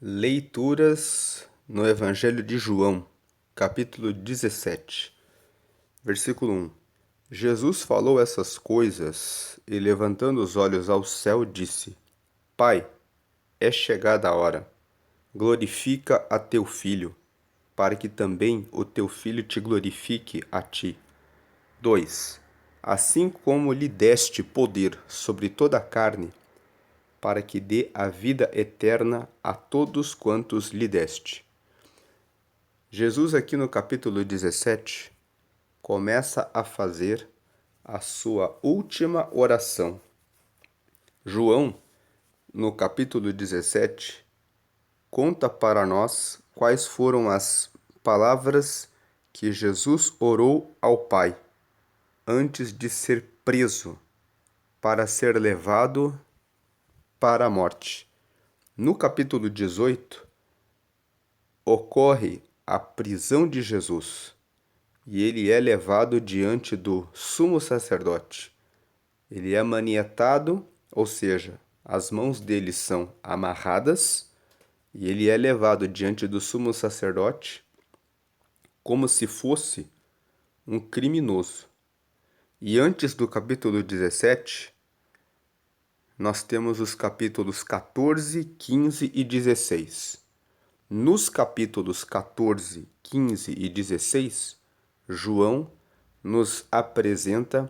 Leituras no Evangelho de João, capítulo 17, versículo 1. Jesus falou essas coisas e, levantando os olhos ao céu, disse: Pai, é chegada a hora. Glorifica a teu Filho, para que também o teu Filho te glorifique a ti. 2. Assim como lhe deste poder sobre toda a carne, para que dê a vida eterna a todos quantos lhe deste. Jesus, aqui no capítulo 17, começa a fazer a sua última oração. João, no capítulo 17, conta para nós quais foram as palavras que Jesus orou ao Pai antes de ser preso para ser levado para a morte. No capítulo 18, ocorre a prisão de Jesus e ele é levado diante do sumo sacerdote. Ele é manietado, ou seja, as mãos dele são amarradas e ele é levado diante do sumo sacerdote como se fosse um criminoso. E antes do capítulo 17, nós temos os capítulos 14, 15 e 16. Nos capítulos 14, 15 e 16, João nos apresenta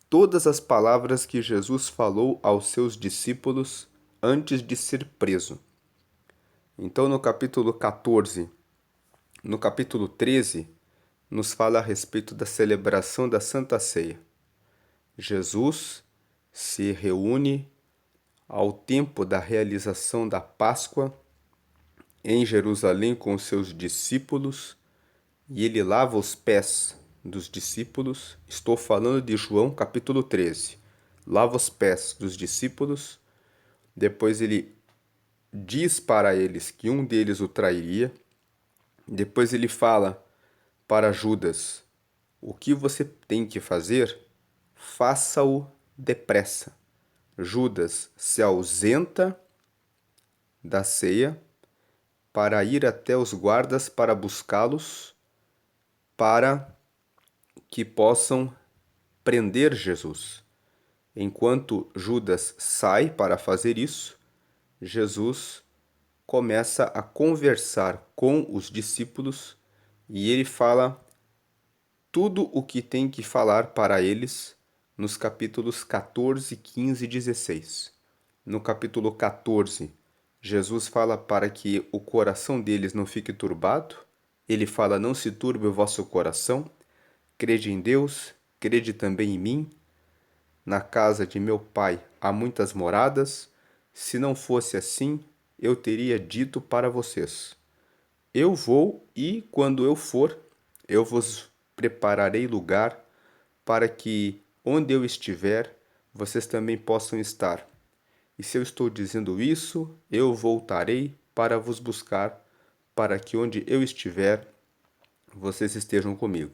todas as palavras que Jesus falou aos seus discípulos antes de ser preso. Então, no capítulo 14, no capítulo 13, nos fala a respeito da celebração da Santa Ceia. Jesus se reúne ao tempo da realização da Páscoa em Jerusalém com os seus discípulos e ele lava os pés dos discípulos. Estou falando de João capítulo 13. Lava os pés dos discípulos, depois ele diz para eles que um deles o trairia, depois ele fala para Judas: o que você tem que fazer, faça-o depressa. Judas se ausenta da ceia para ir até os guardas para buscá-los, para que possam prender Jesus. Enquanto Judas sai para fazer isso, Jesus começa a conversar com os discípulos e ele fala tudo o que tem que falar para eles nos capítulos 14, 15 e 16. No capítulo 14, Jesus fala para que o coração deles não fique turbado. Ele fala: não se turbe o vosso coração, crede em Deus, crede também em mim. Na casa de meu pai há muitas moradas. Se não fosse assim, eu teria dito para vocês: eu vou e, quando eu for, eu vos prepararei lugar para que, onde eu estiver, vocês também possam estar. E se eu estou dizendo isso, eu voltarei para vos buscar, para que onde eu estiver, vocês estejam comigo.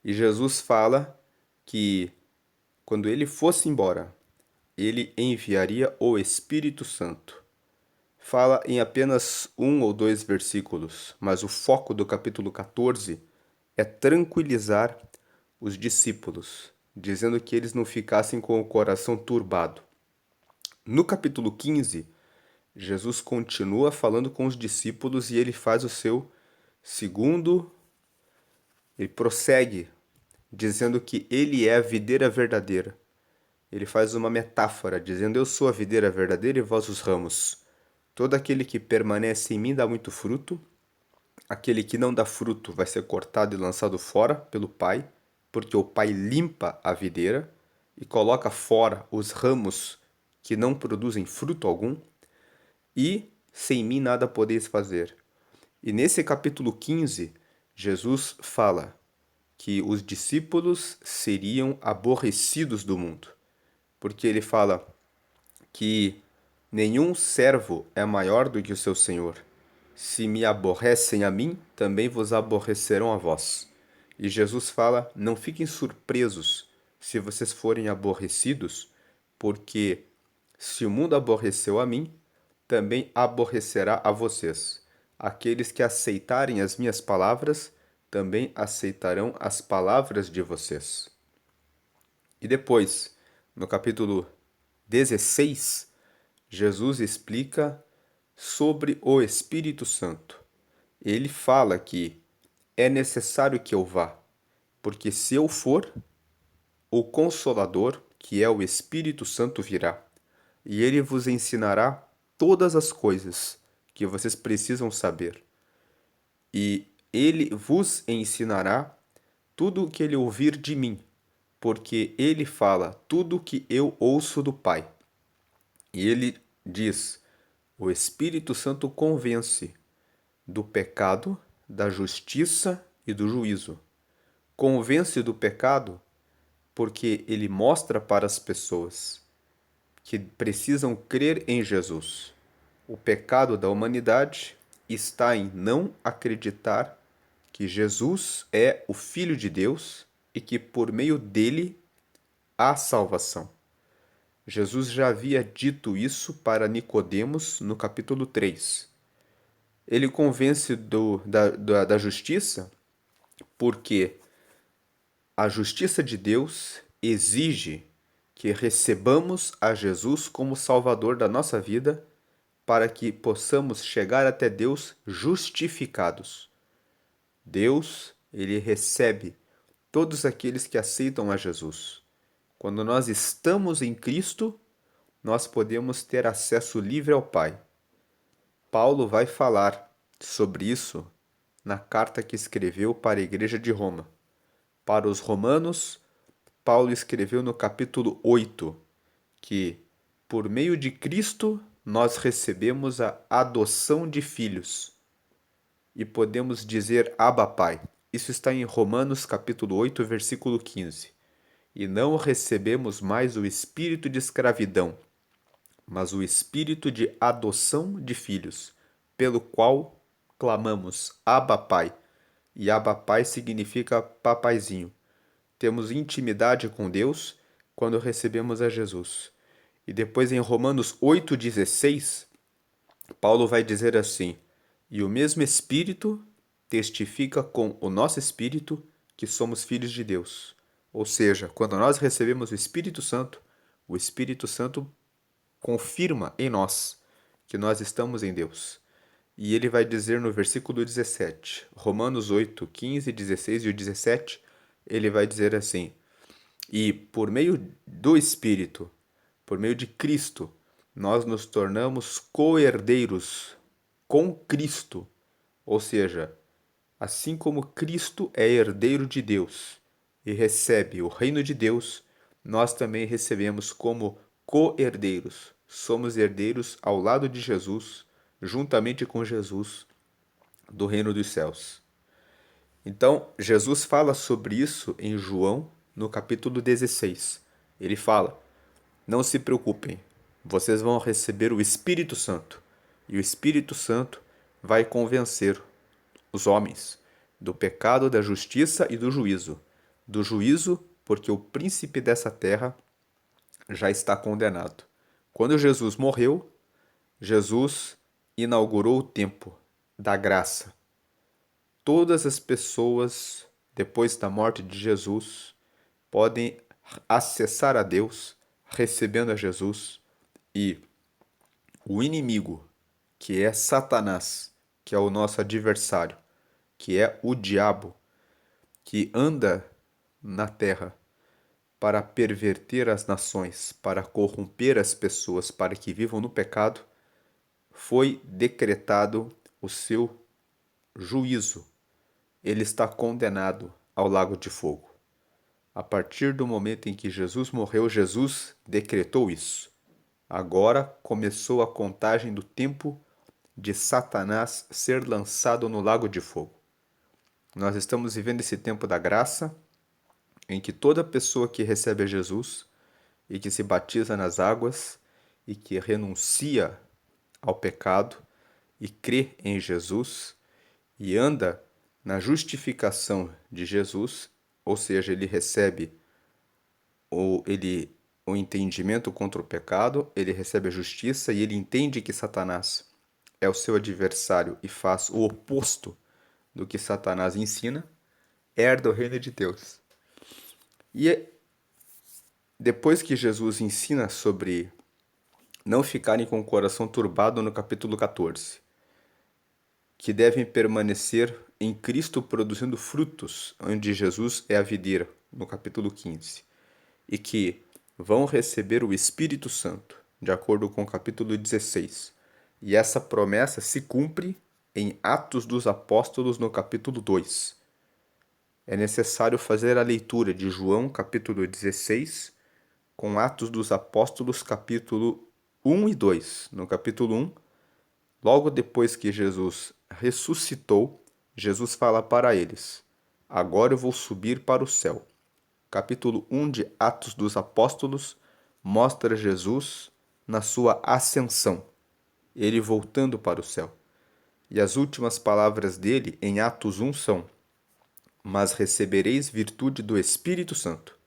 E Jesus fala que, quando ele fosse embora, ele enviaria o Espírito Santo. Fala em apenas 1 ou 2 versículos, mas o foco do capítulo 14 é tranquilizar os discípulos, dizendo que eles não ficassem com o coração turbado. No capítulo 15, Jesus continua falando com os discípulos e ele faz o seu ele prossegue dizendo que ele é a videira verdadeira. Ele faz uma metáfora, dizendo: eu sou a videira verdadeira e vós os ramos. Todo aquele que permanece em mim dá muito fruto. Aquele que não dá fruto vai ser cortado e lançado fora pelo Pai, porque o Pai limpa a videira e coloca fora os ramos que não produzem fruto algum. E sem mim nada podeis fazer. E nesse capítulo 15, Jesus fala que os discípulos seriam aborrecidos do mundo, porque ele fala que nenhum servo é maior do que o seu senhor. Se me aborrecem a mim, também vos aborrecerão a vós. E Jesus fala: não fiquem surpresos se vocês forem aborrecidos, porque se o mundo aborreceu a mim, também aborrecerá a vocês. Aqueles que aceitarem as minhas palavras também aceitarão as palavras de vocês. E depois, no capítulo 16, Jesus explica sobre o Espírito Santo. Ele fala que é necessário que eu vá, porque se eu for, o Consolador, que é o Espírito Santo, virá, e ele vos ensinará todas as coisas que vocês precisam saber. E ele vos ensinará tudo o que ele ouvir de mim, porque ele fala tudo o que eu ouço do Pai. E ele diz: o Espírito Santo convence do pecado, da justiça e do juízo. Convence do pecado porque ele mostra para as pessoas que precisam crer em Jesus. O pecado da humanidade está em não acreditar que Jesus é o Filho de Deus e que por meio dele há salvação. Jesus já havia dito isso para Nicodemos no capítulo 3. Ele convence da justiça porque a justiça de Deus exige que recebamos a Jesus como Salvador da nossa vida para que possamos chegar até Deus justificados. Deus, ele recebe todos aqueles que aceitam a Jesus. Quando nós estamos em Cristo, nós podemos ter acesso livre ao Pai. Paulo vai falar sobre isso na carta que escreveu para a igreja de Roma. Para os romanos, Paulo escreveu no capítulo 8 que, por meio de Cristo, nós recebemos a adoção de filhos e podemos dizer Abba Pai. Isso está em Romanos capítulo 8, versículo 15. E não recebemos mais o espírito de escravidão, mas o espírito de adoção de filhos, pelo qual clamamos Abba Pai. E Abba Pai significa papaizinho. Temos intimidade com Deus quando recebemos a Jesus. E depois em Romanos 8,16, Paulo vai dizer assim: e o mesmo Espírito testifica com o nosso espírito que somos filhos de Deus. Ou seja, quando nós recebemos o Espírito Santo confirma em nós que nós estamos em Deus. E ele vai dizer no versículo 17, Romanos 8, 15, 16 e o 17, ele vai dizer assim: e por meio do Espírito, por meio de Cristo, nós nos tornamos co-herdeiros com Cristo. Ou seja, assim como Cristo é herdeiro de Deus e recebe o reino de Deus, nós também recebemos como co-herdeiros. Somos herdeiros ao lado de Jesus, juntamente com Jesus, do reino dos céus. Então, Jesus fala sobre isso em João, no capítulo 16. Ele fala: não se preocupem, vocês vão receber o Espírito Santo, e o Espírito Santo vai convencer os homens do pecado, da justiça e do juízo. Do juízo, porque o príncipe dessa terra já está condenado. Quando Jesus morreu, Jesus inaugurou o tempo da graça. Todas as pessoas, depois da morte de Jesus, podem acessar a Deus, recebendo a Jesus, e o inimigo, que é Satanás, que é o nosso adversário, que é o diabo, que anda na terra para perverter as nações, para corromper as pessoas, para que vivam no pecado, foi decretado o seu juízo. Ele está condenado ao lago de fogo. A partir do momento em que Jesus morreu, Jesus decretou isso. Agora começou a contagem do tempo de Satanás ser lançado no lago de fogo. Nós estamos vivendo esse tempo da graça, em que toda pessoa que recebe a Jesus e que se batiza nas águas e que renuncia ao pecado e crê em Jesus e anda na justificação de Jesus, ou seja, ele recebe ou ele o entendimento contra o pecado, ele recebe a justiça e ele entende que Satanás é o seu adversário e faz o oposto do que Satanás ensina, herda o reino de Deus. E depois que Jesus ensina sobre não ficarem com o coração turbado no capítulo 14, que devem permanecer em Cristo produzindo frutos, onde Jesus é a videira, no capítulo 15, e que vão receber o Espírito Santo, de acordo com o capítulo 16. E essa promessa se cumpre em Atos dos Apóstolos, no capítulo 2. É necessário fazer a leitura de João, capítulo 16, com Atos dos Apóstolos, capítulo 1 e 2. No capítulo 1, logo depois que Jesus ressuscitou, Jesus fala para eles: Agora eu vou subir para o céu. Capítulo 1 de Atos dos Apóstolos mostra Jesus na sua ascensão, ele voltando para o céu. E as últimas palavras dele em Atos 1 são: Mas recebereis virtude do Espírito Santo,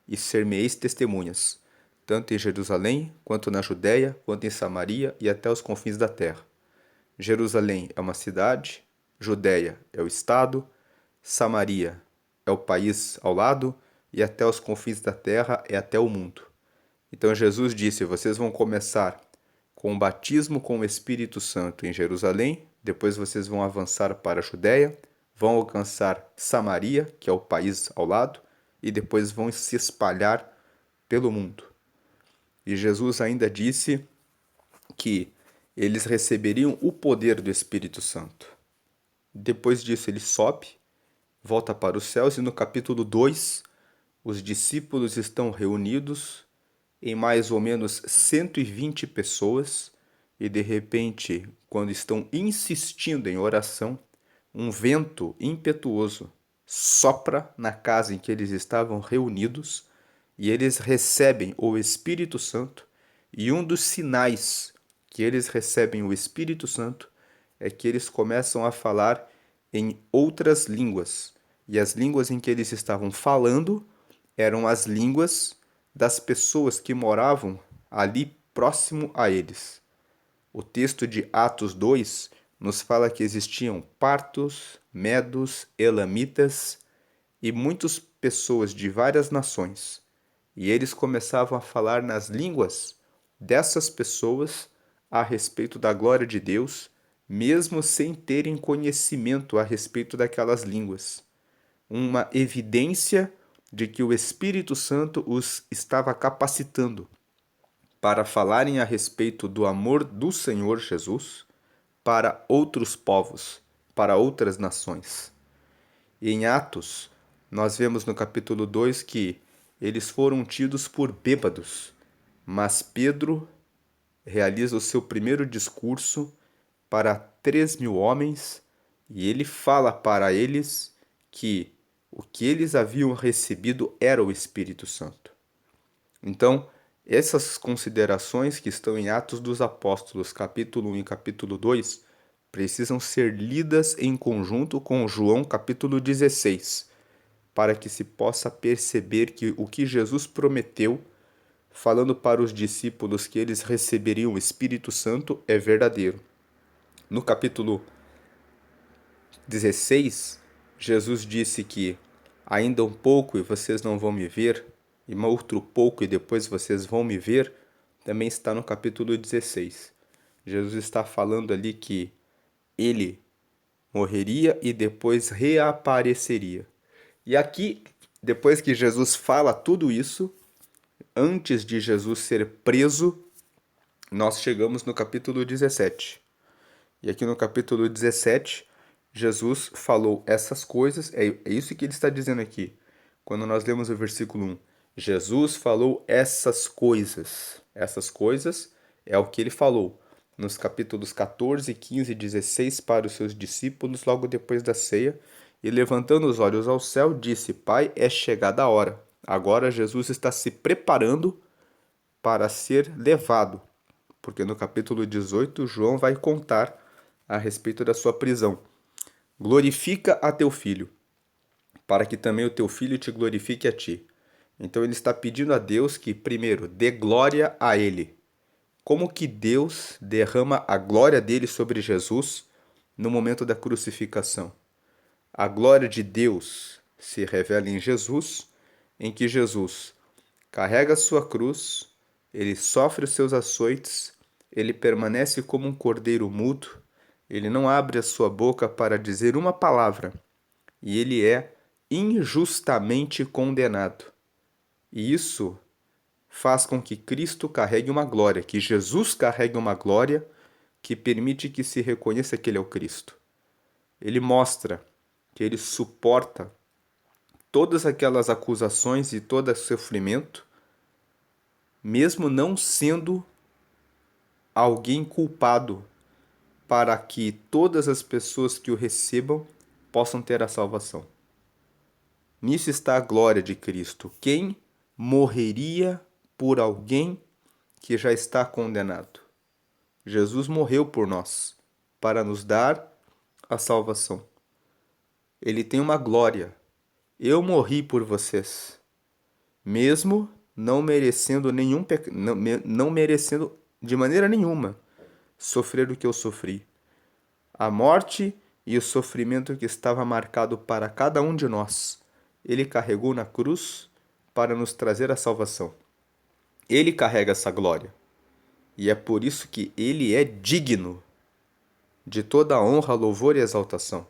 e ser-me-eis testemunhas, tanto em Jerusalém, quanto na Judéia, quanto em Samaria e até os confins da terra. Jerusalém é uma cidade, Judéia é o estado, Samaria é o país ao lado e até os confins da terra é até o mundo. Então Jesus disse: vocês vão começar com o batismo com o Espírito Santo em Jerusalém, depois vocês vão avançar para a Judéia, vão alcançar Samaria, que é o país ao lado, e depois vão se espalhar pelo mundo. E Jesus ainda disse que eles receberiam o poder do Espírito Santo. Depois disso ele sobe, volta para os céus e no capítulo 2, os discípulos estão reunidos em mais ou menos 120 pessoas e de repente, quando estão insistindo em oração, um vento impetuoso sopra na casa em que eles estavam reunidos e eles recebem o Espírito Santo, e um dos sinais que eles recebem o Espírito Santo é que eles começam a falar em outras línguas. E as línguas em que eles estavam falando eram as línguas das pessoas que moravam ali próximo a eles. O texto de Atos 2 nos fala que existiam partos, medos, elamitas e muitas pessoas de várias nações. E eles começavam a falar nas línguas dessas pessoas a respeito da glória de Deus, mesmo sem terem conhecimento a respeito daquelas línguas. Uma evidência de que o Espírito Santo os estava capacitando para falarem a respeito do amor do Senhor Jesus para outros povos, para outras nações. E em Atos, nós vemos no capítulo 2 que eles foram tidos por bêbados, mas Pedro realiza o seu primeiro discurso para 3.000 homens e ele fala para eles que o que eles haviam recebido era o Espírito Santo. Então, essas considerações que estão em Atos dos Apóstolos, capítulo 1 e capítulo 2, precisam ser lidas em conjunto com João, capítulo 16, para que se possa perceber que o que Jesus prometeu, falando para os discípulos que eles receberiam o Espírito Santo, é verdadeiro. No capítulo 16, Jesus disse que ainda um pouco e vocês não vão me ver, e outro pouco e depois vocês vão me ver, também está no capítulo 16. Jesus está falando ali que ele morreria e depois reapareceria. E aqui, depois que Jesus fala tudo isso, antes de Jesus ser preso, nós chegamos no capítulo 17. E aqui no capítulo 17, Jesus falou essas coisas, é isso que ele está dizendo aqui. Quando nós lemos o versículo 1, Jesus falou essas coisas. Essas coisas é o que ele falou nos capítulos 14, 15 e 16 para os seus discípulos, logo depois da ceia. E levantando os olhos ao céu, disse: Pai, é chegada a hora. Agora Jesus está se preparando para ser levado. Porque no capítulo 18, João vai contar a respeito da sua prisão. Glorifica a teu filho, para que também o teu filho te glorifique a ti. Então ele está pedindo a Deus que, primeiro, dê glória a ele. Como que Deus derrama a glória dele sobre Jesus no momento da crucificação? A glória de Deus se revela em Jesus, em que Jesus carrega a sua cruz, ele sofre os seus açoites, ele permanece como um cordeiro mudo, ele não abre a sua boca para dizer uma palavra, e ele é injustamente condenado. E isso faz com que Cristo carregue uma glória, que Jesus carregue uma glória que permite que se reconheça que ele é o Cristo. Ele mostra que ele suporta todas aquelas acusações e todo esse sofrimento, mesmo não sendo alguém culpado, para que todas as pessoas que o recebam possam ter a salvação. Nisso está a glória de Cristo. Quem morreria por alguém que já está condenado? Jesus morreu por nós, para nos dar a salvação. Ele tem uma glória. Eu morri por vocês, mesmo não merecendo não merecendo de maneira nenhuma sofrer o que eu sofri. A morte e o sofrimento que estava marcado para cada um de nós, ele carregou na cruz para nos trazer a salvação. Ele carrega essa glória. E é por isso que ele é digno de toda a honra, louvor e exaltação.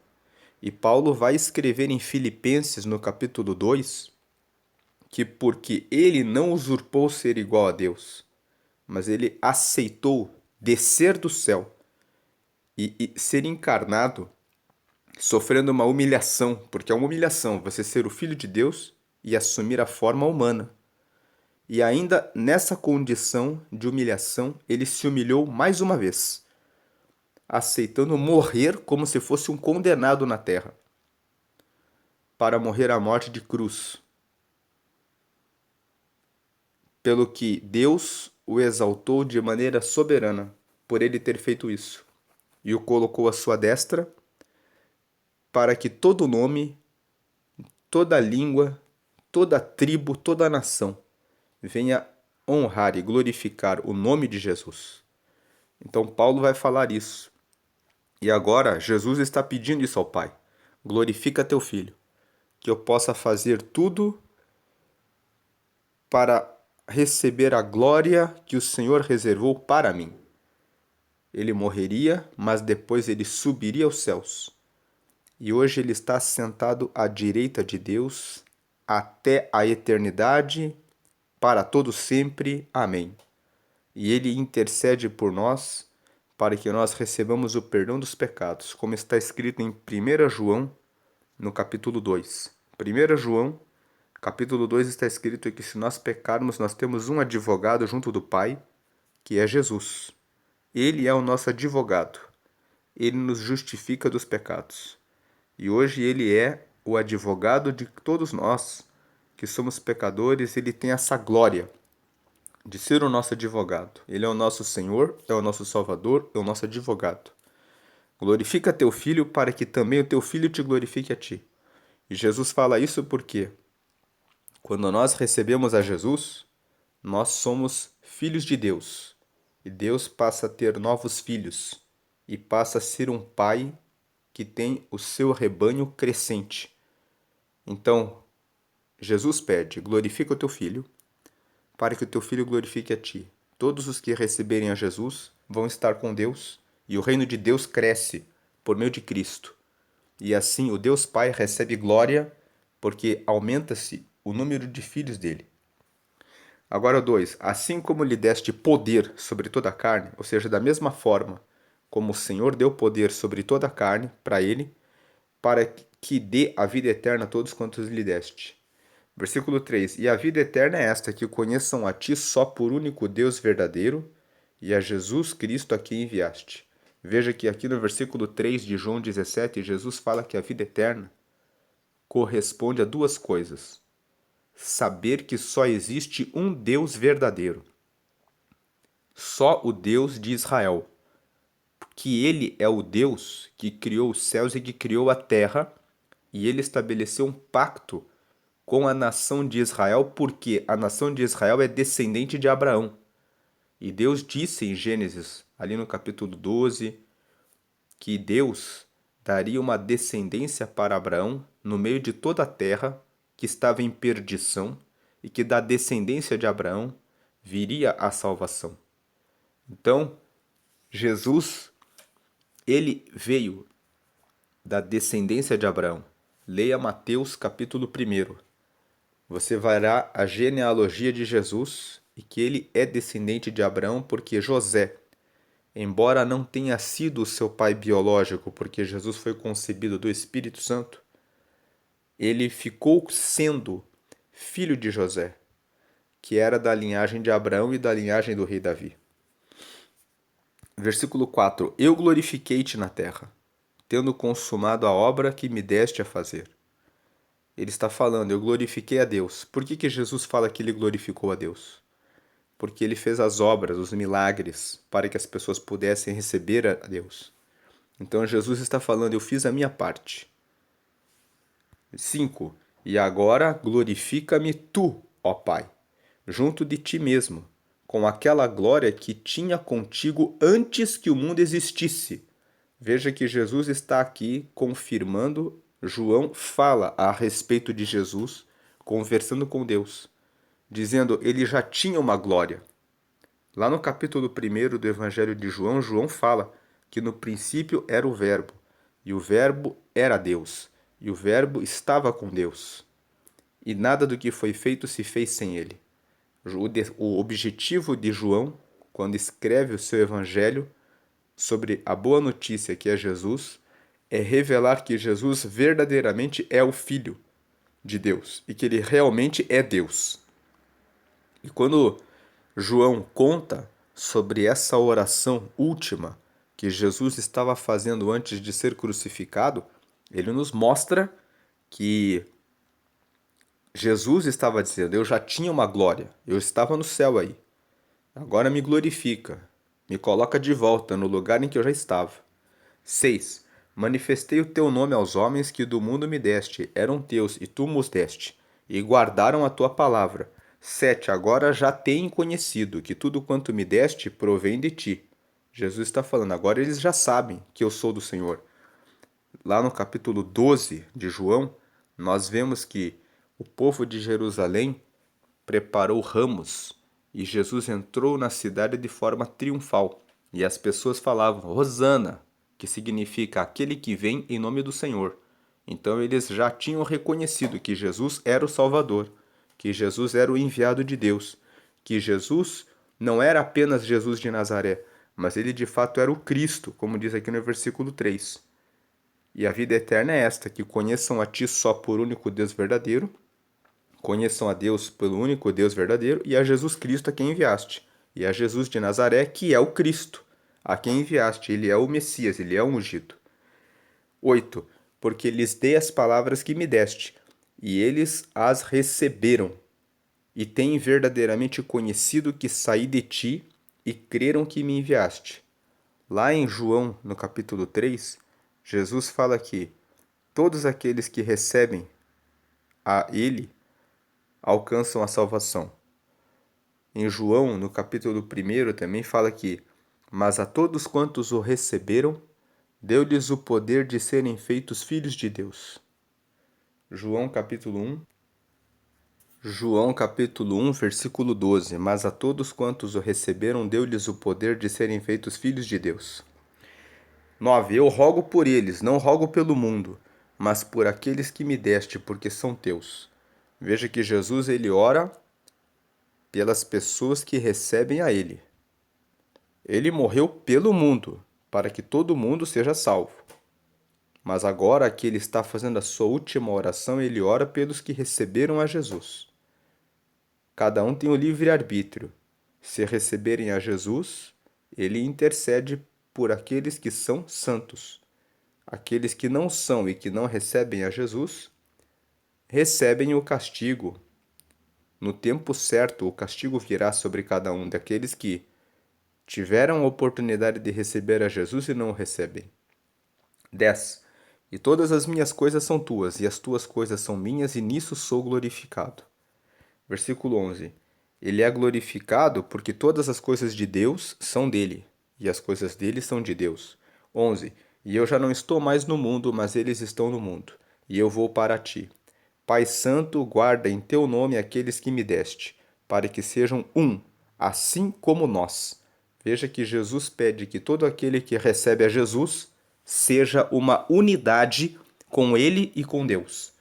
E Paulo vai escrever em Filipenses, no capítulo 2, que porque ele não usurpou ser igual a Deus, mas ele aceitou descer do céu e ser encarnado, sofrendo uma humilhação, porque é uma humilhação você ser o filho de Deus e assumir a forma humana. E ainda nessa condição de humilhação, ele se humilhou mais uma vez, aceitando morrer como se fosse um condenado na terra, para morrer a morte de cruz. Pelo que Deus o exaltou de maneira soberana, por ele ter feito isso, e o colocou à sua destra, para que todo nome, toda língua, toda tribo, toda nação venha honrar e glorificar o nome de Jesus. Então Paulo vai falar isso. E agora Jesus está pedindo isso ao Pai. Glorifica teu filho, que eu possa fazer tudo para receber a glória que o Senhor reservou para mim. Ele morreria, mas depois ele subiria aos céus. E hoje ele está sentado à direita de Deus até a eternidade, para todo sempre. Amém. E ele intercede por nós para que nós recebamos o perdão dos pecados, como está escrito em 1 João, no capítulo 2. 1 João, capítulo 2 está escrito que se nós pecarmos, nós temos um advogado junto do Pai, que é Jesus. Ele é o nosso advogado. Ele nos justifica dos pecados. E hoje ele é o advogado de todos nós, que somos pecadores. Ele tem essa glória de ser o nosso advogado. Ele é o nosso Senhor, é o nosso Salvador, é o nosso advogado. Glorifica teu filho para que também o teu filho te glorifique a ti. E Jesus fala isso porque quando nós recebemos a Jesus, nós somos filhos de Deus. E Deus passa a ter novos filhos e passa a ser um pai que tem o seu rebanho crescente. Então, Jesus pede: glorifica o teu filho, para que o teu filho glorifique a ti. Todos os que receberem a Jesus vão estar com Deus, e o reino de Deus cresce por meio de Cristo. E assim o Deus Pai recebe glória, porque aumenta-se o número de filhos dele. Agora 2. Assim como lhe deste poder sobre toda a carne, ou seja, da mesma forma como o Senhor deu poder sobre toda a carne para ele, para que dê a vida eterna a todos quantos lhe deste. Versículo 3. E a vida eterna é esta, que conheçam a ti só por único Deus verdadeiro e a Jesus Cristo a quem enviaste. Veja que aqui no versículo 3 de João 17, Jesus fala que a vida eterna corresponde a duas coisas: saber que só existe um Deus verdadeiro, só o Deus de Israel, que ele é o Deus que criou os céus e que criou a terra, e ele estabeleceu um pacto com a nação de Israel, porque a nação de Israel é descendente de Abraão. E Deus disse em Gênesis, ali no capítulo 12, que Deus daria uma descendência para Abraão no meio de toda a terra que estava em perdição e que da descendência de Abraão viria a salvação. Então, Jesus, ele veio da descendência de Abraão. Leia Mateus capítulo 1. Você verá a genealogia de Jesus e que ele é descendente de Abraão porque José, embora não tenha sido seu pai biológico, porque Jesus foi concebido do Espírito Santo, ele ficou sendo filho de José, que era da linhagem de Abraão e da linhagem do rei Davi. Versículo 4: Eu glorifiquei-te na terra, tendo consumado a obra que me deste a fazer. Ele está falando, eu glorifiquei a Deus. Por que Jesus fala que ele glorificou a Deus? Porque ele fez as obras, os milagres, para que as pessoas pudessem receber a Deus. Então Jesus está falando, eu fiz a minha parte. 5. E agora glorifica-me tu, ó Pai, junto de ti mesmo, com aquela glória que tinha contigo antes que o mundo existisse. Veja que Jesus está aqui confirmando, João fala a respeito de Jesus, conversando com Deus, dizendo ele já tinha uma glória. Lá no capítulo 1 do Evangelho de João, João fala que no princípio era o Verbo, e o Verbo era Deus, e o Verbo estava com Deus. E nada do que foi feito se fez sem ele. O objetivo de João, quando escreve o seu Evangelho sobre a boa notícia que é Jesus, é revelar que Jesus verdadeiramente é o Filho de Deus e que ele realmente é Deus. E quando João conta sobre essa oração última que Jesus estava fazendo antes de ser crucificado, ele nos mostra que Jesus estava dizendo, eu já tinha uma glória, eu estava no céu aí, agora me glorifica, me coloca de volta no lugar em que eu já estava. 6. Manifestei o teu nome aos homens que do mundo me deste, eram teus e tu os deste, e guardaram a tua palavra. 7. Agora já têm conhecido que tudo quanto me deste provém de ti. Jesus está falando, agora eles já sabem que eu sou do Senhor. Lá no capítulo 12 de João, nós vemos que o povo de Jerusalém preparou ramos e Jesus entrou na cidade de forma triunfal. E as pessoas falavam, Hosana, que significa aquele que vem em nome do Senhor. Então eles já tinham reconhecido que Jesus era o Salvador, que Jesus era o enviado de Deus, que Jesus não era apenas Jesus de Nazaré, mas ele de fato era o Cristo, como diz aqui no versículo 3. E a vida eterna é esta, que conheçam a ti só por único Deus verdadeiro, conheçam a Deus pelo único Deus verdadeiro e a Jesus Cristo a quem enviaste. E a Jesus de Nazaré, que é o Cristo, a quem enviaste. Ele é o Messias, ele é o ungido. 8. Porque lhes dei as palavras que me deste, e eles as receberam, e têm verdadeiramente conhecido que saí de ti, e creram que me enviaste. Lá em João, no capítulo 3, Jesus fala que todos aqueles que recebem a ele alcançam a salvação. Em João, no capítulo 1, também fala que mas a todos quantos o receberam, deu-lhes o poder de serem feitos filhos de Deus. João capítulo 1. João capítulo 1, versículo 12. Mas a todos quantos o receberam, deu-lhes o poder de serem feitos filhos de Deus. 9. Eu rogo por eles, não rogo pelo mundo, mas por aqueles que me deste, porque são teus. Veja que Jesus ele ora pelas pessoas que recebem a ele. Ele morreu pelo mundo, para que todo mundo seja salvo. Mas agora que ele está fazendo a sua última oração, ele ora pelos que receberam a Jesus. Cada um tem o livre-arbítrio. Se receberem a Jesus, ele intercede por aqueles que são santos. Aqueles que não são e que não recebem a Jesus, recebem o castigo. No tempo certo, o castigo virá sobre cada um daqueles que tiveram a oportunidade de receber a Jesus e não o recebem. 10. E todas as minhas coisas são tuas, e as tuas coisas são minhas, e nisso sou glorificado. Versículo 11. Ele é glorificado porque todas as coisas de Deus são dele, e as coisas dele são de Deus. 11. E eu já não estou mais no mundo, mas eles estão no mundo, e eu vou para ti. Pai Santo, guarda em teu nome aqueles que me deste, para que sejam um, assim como nós. Veja que Jesus pede que todo aquele que recebe a Jesus seja uma unidade com ele e com Deus.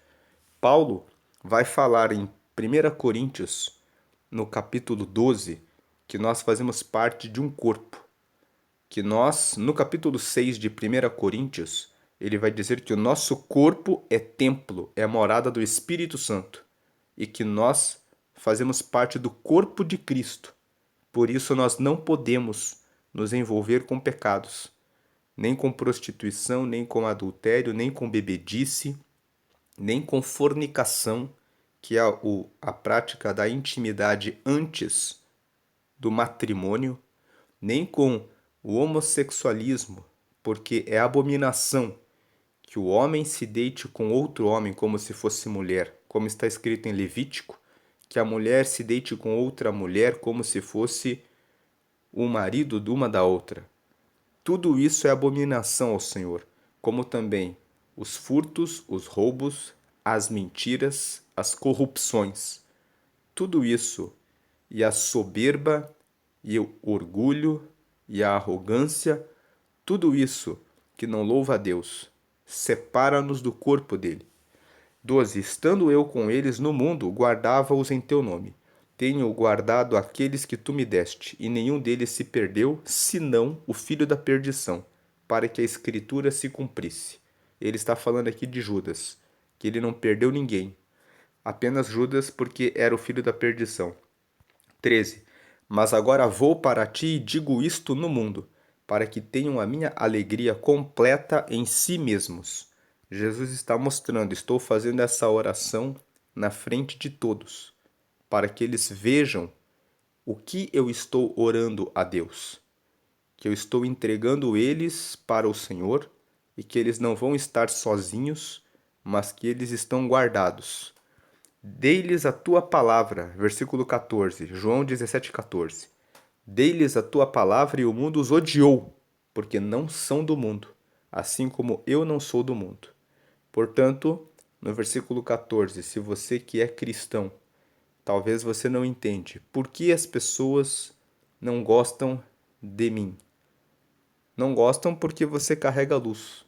Paulo vai falar em 1 Coríntios, no capítulo 12, que nós fazemos parte de um corpo. Que nós, no capítulo 6 de 1 Coríntios, ele vai dizer que o nosso corpo é templo, é a morada do Espírito Santo. E que nós fazemos parte do corpo de Cristo. Por isso nós não podemos nos envolver com pecados, nem com prostituição, nem com adultério, nem com bebedice, nem com fornicação, que é a prática da intimidade antes do matrimônio, nem com o homossexualismo, porque é abominação que o homem se deite com outro homem como se fosse mulher, como está escrito em Levítico, que a mulher se deite com outra mulher como se fosse o marido de uma da outra. Tudo isso é abominação ao Senhor, como também os furtos, os roubos, as mentiras, as corrupções. Tudo isso, e a soberba, e o orgulho, e a arrogância, tudo isso que não louva a Deus, separa-nos do corpo dele. 12. Estando eu com eles no mundo, guardava-os em teu nome. Tenho guardado aqueles que tu me deste, e nenhum deles se perdeu, senão o filho da perdição, para que a escritura se cumprisse. Ele está falando aqui de Judas, que ele não perdeu ninguém, apenas Judas porque era o filho da perdição. 13. Mas agora vou para ti e digo isto no mundo, para que tenham a minha alegria completa em si mesmos. Jesus está mostrando, estou fazendo essa oração na frente de todos, para que eles vejam o que eu estou orando a Deus, que eu estou entregando eles para o Senhor e que eles não vão estar sozinhos, mas que eles estão guardados. Dei-lhes a tua palavra, versículo 14, João 17,14. Dei-lhes a tua palavra e o mundo os odiou, porque não são do mundo, assim como eu não sou do mundo. Portanto, no versículo 14, se você que é cristão, talvez você não entende por que as pessoas não gostam de mim. Não gostam porque você carrega luz.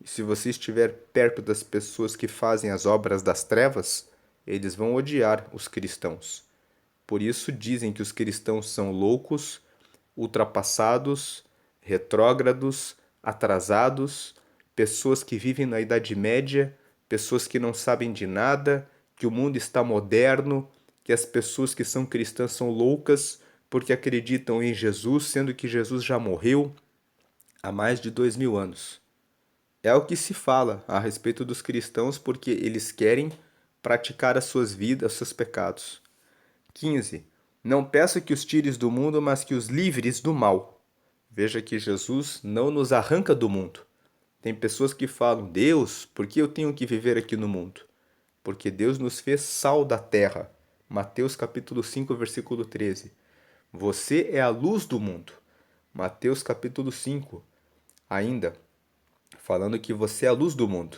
E se você estiver perto das pessoas que fazem as obras das trevas, eles vão odiar os cristãos. Por isso dizem que os cristãos são loucos, ultrapassados, retrógrados, atrasados, pessoas que vivem na Idade Média, pessoas que não sabem de nada, que o mundo está moderno, que as pessoas que são cristãs são loucas porque acreditam em Jesus, sendo que Jesus já morreu há mais de 2000 anos. É o que se fala a respeito dos cristãos porque eles querem praticar as suas vidas, os seus pecados. 15. Não peço que os tires do mundo, mas que os livres do mal. Veja que Jesus não nos arranca do mundo. Tem pessoas que falam, Deus, por que eu tenho que viver aqui no mundo? Porque Deus nos fez sal da terra. Mateus capítulo 5, versículo 13. Você é a luz do mundo. Mateus capítulo 5, ainda, falando que você é a luz do mundo.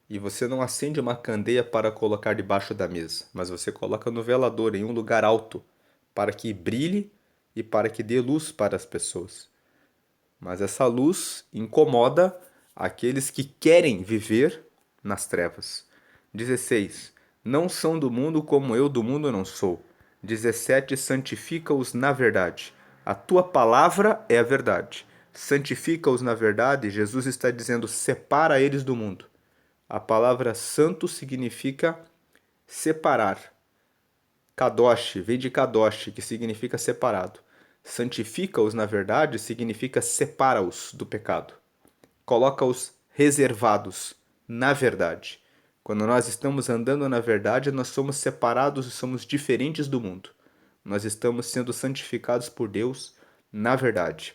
E você não acende uma candeia para colocar debaixo da mesa, mas você coloca no velador em um lugar alto, para que brilhe e para que dê luz para as pessoas. Mas essa luz incomoda aqueles que querem viver nas trevas. 16. Não são do mundo como eu do mundo não sou. 17. Santifica-os na verdade. A tua palavra é a verdade. Santifica-os na verdade, Jesus está dizendo, separa eles do mundo. A palavra santo significa separar. Kadosh vem de Kadosh, que significa separado. Santifica-os na verdade significa separa-os do pecado. Coloca-os reservados na verdade. Quando nós estamos andando na verdade, nós somos separados e somos diferentes do mundo. Nós estamos sendo santificados por Deus na verdade.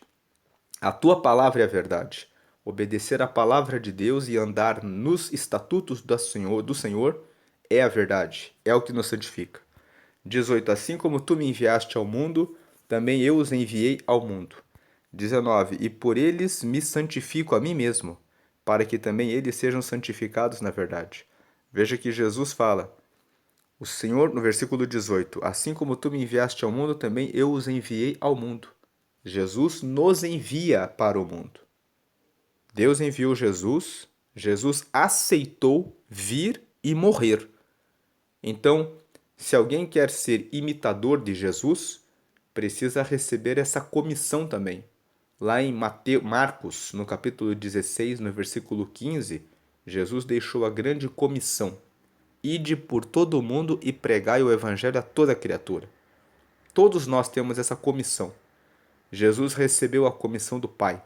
A tua palavra é a verdade. Obedecer à palavra de Deus e andar nos estatutos do Senhor é a verdade, é o que nos santifica. 18. Assim como tu me enviaste ao mundo, também eu os enviei ao mundo. 19. E por eles me santifico a mim mesmo, para que também eles sejam santificados na verdade. Veja que Jesus fala, o Senhor, no versículo 18, assim como tu me enviaste ao mundo, também eu os enviei ao mundo. Jesus nos envia para o mundo. Deus enviou Jesus, Jesus aceitou vir e morrer. Então, se alguém quer ser imitador de Jesus, precisa receber essa comissão também. Lá em Marcos, no capítulo 16, no versículo 15, Jesus deixou a grande comissão: ide por todo o mundo e pregai o evangelho a toda criatura. Todos nós temos essa comissão. Jesus recebeu a comissão do Pai.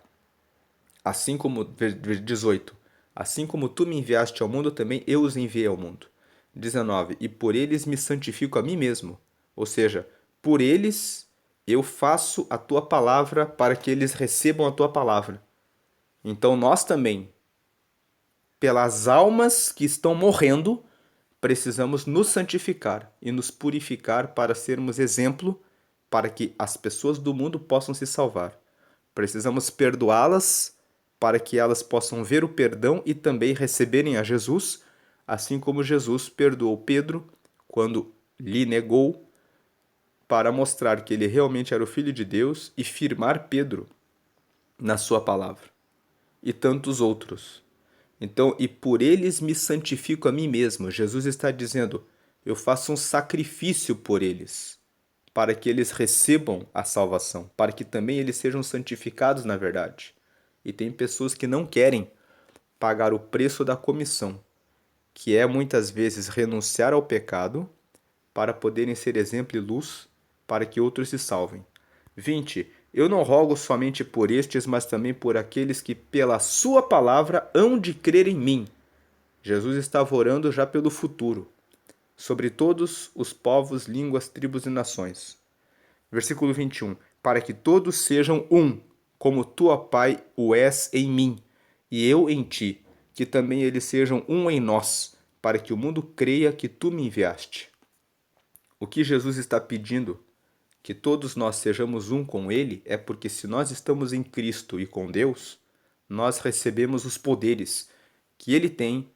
Assim como, 18, assim como tu me enviaste ao mundo, também eu os enviei ao mundo. 19, e por eles me santifico a mim mesmo. Ou seja, por eles eu faço a tua palavra para que eles recebam a tua palavra. Então nós também, pelas almas que estão morrendo, precisamos nos santificar e nos purificar para sermos exemplo para que as pessoas do mundo possam se salvar. Precisamos perdoá-las para que elas possam ver o perdão e também receberem a Jesus, assim como Jesus perdoou Pedro quando lhe negou, para mostrar que ele realmente era o Filho de Deus e firmar Pedro na sua palavra. E tantos outros. Então, e por eles me santifico a mim mesmo. Jesus está dizendo, eu faço um sacrifício por eles, para que eles recebam a salvação, para que também eles sejam santificados na verdade. E tem pessoas que não querem pagar o preço da comissão, que é muitas vezes renunciar ao pecado para poderem ser exemplo e luz para que outros se salvem. 20. Eu não rogo somente por estes, mas também por aqueles que pela sua palavra hão de crer em mim. Jesus estava orando já pelo futuro, sobre todos os povos, línguas, tribos e nações. Versículo 21. Para que todos sejam um, como tu, ó Pai, o és em mim, e eu em ti, que também eles sejam um em nós, para que o mundo creia que tu me enviaste. O que Jesus está pedindo, que todos nós sejamos um com Ele, é porque se nós estamos em Cristo e com Deus, nós recebemos os poderes que Ele tem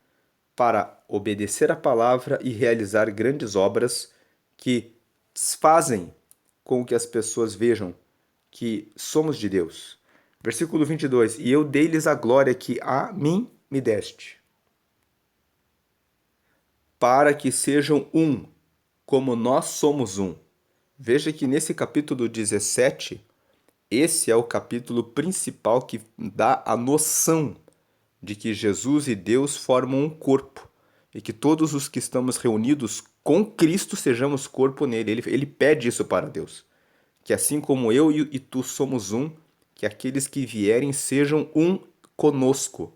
para obedecer a palavra e realizar grandes obras que fazem com que as pessoas vejam que somos de Deus. Versículo 22. E eu dei-lhes a glória que a mim me deste, para que sejam um, como nós somos um. Veja que nesse capítulo 17, esse é o capítulo principal que dá a noção de que Jesus e Deus formam um corpo e que todos os que estamos reunidos com Cristo sejamos corpo nele. Ele pede isso para Deus, que assim como eu e tu somos um, que aqueles que vierem sejam um conosco.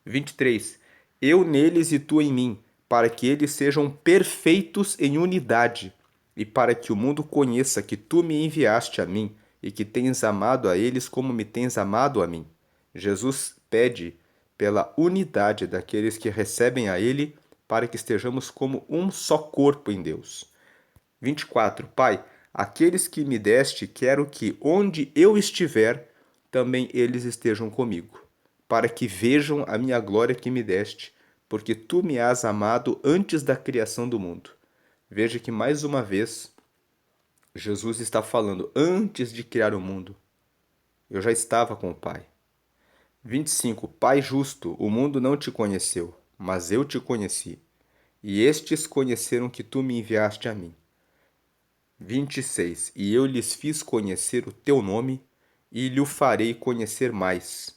23. Eu neles e tu em mim, para que eles sejam perfeitos em unidade, e para que o mundo conheça que tu me enviaste a mim e que tens amado a eles como me tens amado a mim. Jesus pede pela unidade daqueles que recebem a ele, para que estejamos como um só corpo em Deus. 24. Pai, aqueles que me deste, quero que onde eu estiver, também eles estejam comigo, para que vejam a minha glória que me deste, porque tu me has amado antes da criação do mundo. Veja que mais uma vez Jesus está falando, antes de criar o mundo, eu já estava com o Pai. 25. Pai justo, o mundo não te conheceu, mas eu te conheci, e estes conheceram que tu me enviaste a mim. 26. E eu lhes fiz conhecer o teu nome, e lhe o farei conhecer mais,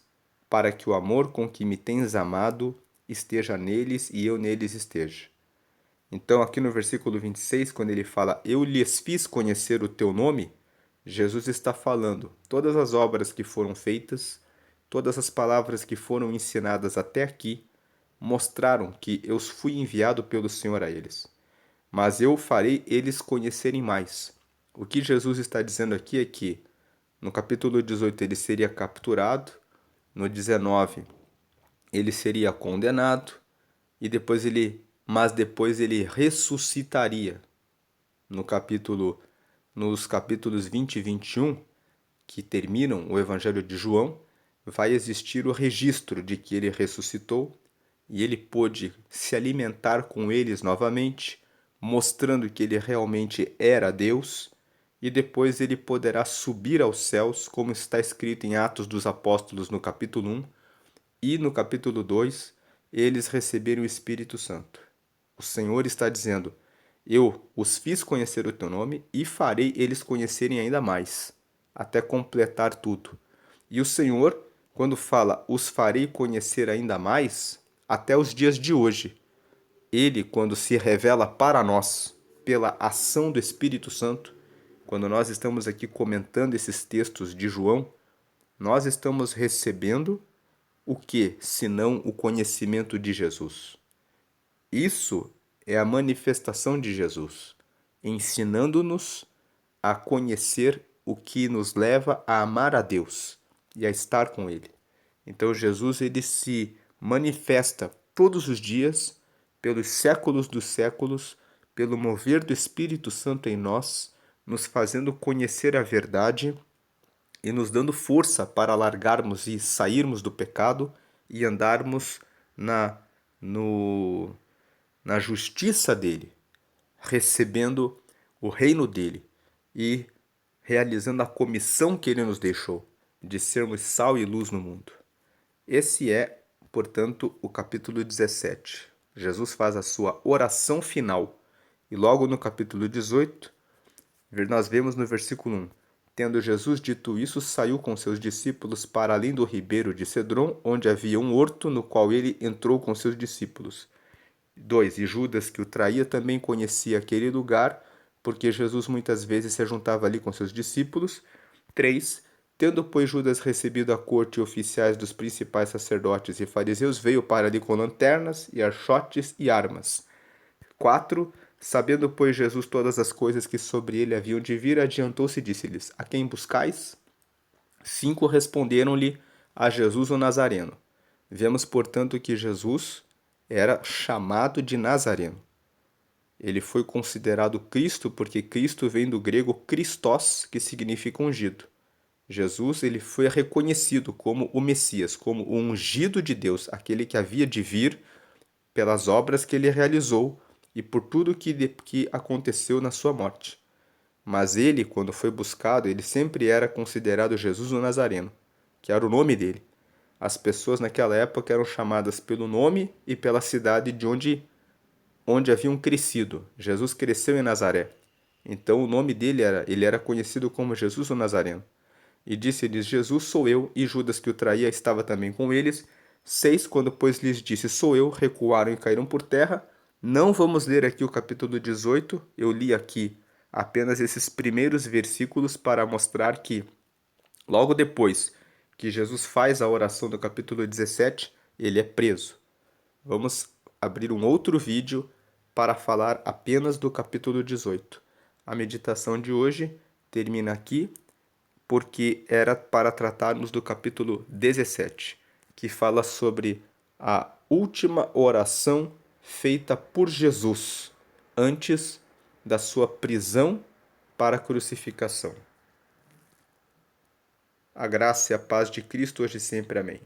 para que o amor com que me tens amado esteja neles e eu neles esteja. Então, aqui no versículo 26, quando ele fala, eu lhes fiz conhecer o teu nome, Jesus está falando todas as obras que foram feitas, todas as palavras que foram ensinadas até aqui, mostraram que eu fui enviado pelo Senhor a eles. Mas eu farei eles conhecerem mais. O que Jesus está dizendo aqui é que, no capítulo 18, ele seria capturado, no 19, ele seria condenado e mas depois ele ressuscitaria. Nos capítulos 20 e 21, que terminam o Evangelho de João, vai existir o registro de que ele ressuscitou e ele pôde se alimentar com eles novamente, mostrando que ele realmente era Deus, e depois ele poderá subir aos céus, como está escrito em Atos dos Apóstolos no capítulo 1, e no capítulo 2, eles receberam o Espírito Santo. O Senhor está dizendo: eu os fiz conhecer o teu nome e farei eles conhecerem ainda mais, até completar tudo. E o Senhor, quando fala os farei conhecer ainda mais, até os dias de hoje, ele, quando se revela para nós pela ação do Espírito Santo, quando nós estamos aqui comentando esses textos de João, nós estamos recebendo o que, senão o conhecimento de Jesus? Isso é a manifestação de Jesus, ensinando-nos a conhecer o que nos leva a amar a Deus e a estar com Ele. Então Jesus ele se manifesta todos os dias, pelos séculos dos séculos, pelo mover do Espírito Santo em nós, nos fazendo conhecer a verdade e nos dando força para largarmos e sairmos do pecado e andarmos na, no, na justiça dele, recebendo o reino dele e realizando a comissão que ele nos deixou, de sermos sal e luz no mundo. Esse é, portanto, o capítulo 17. Jesus faz a sua oração final. E logo no capítulo 18, nós vemos no versículo 1: tendo Jesus dito isso, saiu com seus discípulos para além do ribeiro de Cedron, onde havia um horto, no qual ele entrou com seus discípulos. 2. E Judas, que o traía, também conhecia aquele lugar, porque Jesus muitas vezes se juntava ali com seus discípulos. 3. Tendo, pois, Judas recebido a corte e oficiais dos principais sacerdotes e fariseus, veio para ali com lanternas e archotes e armas. 4. Sabendo, pois, Jesus todas as coisas que sobre ele haviam de vir, adiantou-se e disse-lhes: a quem buscais? 5. Responderam-lhe: a Jesus o Nazareno. Vemos, portanto, que Jesus era chamado de Nazareno. Ele foi considerado Cristo porque Cristo vem do grego Christos, que significa ungido. Jesus ele foi reconhecido como o Messias, como o ungido de Deus, aquele que havia de vir pelas obras que ele realizou e por tudo que aconteceu na sua morte. Mas ele, quando foi buscado, ele sempre era considerado Jesus o Nazareno, que era o nome dele. As pessoas naquela época eram chamadas pelo nome e pela cidade de onde haviam crescido. Jesus cresceu em Nazaré. Então o nome dele ele era conhecido como Jesus o Nazareno. E disse-lhes: Jesus sou eu, e Judas que o traía estava também com eles. 6. Quando pois lhes disse sou eu, recuaram e caíram por terra. Não vamos ler aqui o capítulo 18, eu li aqui apenas esses primeiros versículos para mostrar que logo depois que Jesus faz a oração do capítulo 17, ele é preso. Vamos abrir um outro vídeo para falar apenas do capítulo 18. A meditação de hoje termina aqui, porque era para tratarmos do capítulo 17, que fala sobre a última oração feita por Jesus antes da sua prisão para a crucificação. A graça e a paz de Cristo hoje e sempre. Amém.